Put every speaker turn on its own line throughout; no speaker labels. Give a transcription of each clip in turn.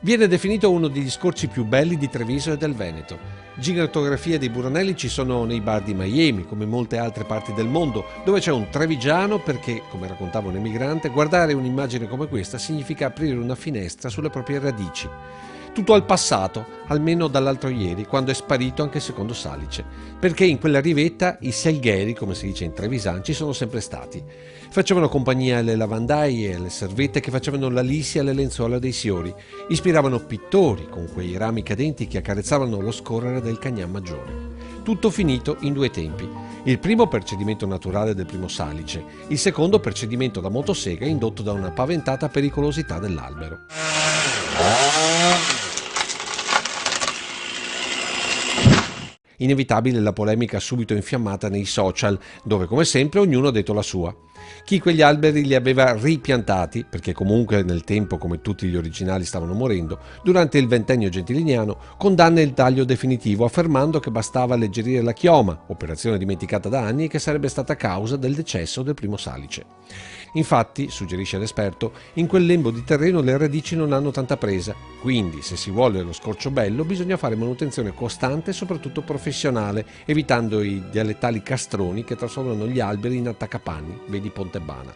Viene definito uno degli scorci più belli di Treviso e del Veneto. Gigantografie dei Buronelli ci sono nei bar di Miami, come in molte altre parti del mondo, dove c'è un trevigiano perché, come raccontava un emigrante, guardare un'immagine come questa significa aprire una finestra sulle proprie radici. Tutto al passato, almeno dall'altro ieri, quando è sparito anche il secondo Salice, perché in quella rivetta i selgheri, come si dice in trevisan, ci sono sempre stati. Facevano compagnia alle lavandaie e alle servette che facevano la lissia alle lenzuola dei siori, ispiravano pittori con quei rami cadenti che accarezzavano lo scorrere del Cagnan Maggiore. Tutto finito in due tempi. Il primo per cedimento naturale del primo Salice, il secondo per cedimento da motosega indotto da una paventata pericolosità dell'albero. Inevitabile la polemica subito infiammata nei social, dove come sempre ognuno ha detto la sua. Chi quegli alberi li aveva ripiantati, perché comunque nel tempo come tutti gli originali stavano morendo, durante il ventennio gentiliniano, condanna il taglio definitivo affermando che bastava alleggerire la chioma, operazione dimenticata da anni e che sarebbe stata causa del decesso del primo Salice. Infatti, suggerisce l'esperto, in quel lembo di terreno le radici non hanno tanta presa, quindi se si vuole lo scorcio bello bisogna fare manutenzione costante e soprattutto professionale, evitando i dialettali castroni che trasformano gli alberi in attaccapanni, vedi Pontebana.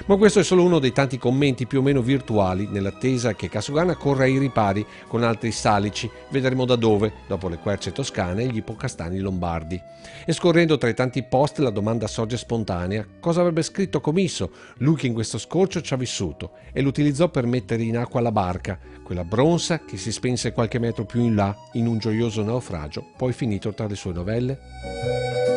Ma questo è solo uno dei tanti commenti più o meno virtuali nell'attesa che Casugana corra ai ripari con altri salici, vedremo da dove, dopo le querce toscane e gli ipocastani lombardi. E scorrendo tra i tanti post la domanda sorge spontanea: cosa avrebbe scritto Comisso, lui che in questo scorcio ci ha vissuto e l'utilizzò per mettere in acqua la barca, quella bronza che si spense qualche metro più in là in un gioioso naufragio, poi finito tra le sue novelle?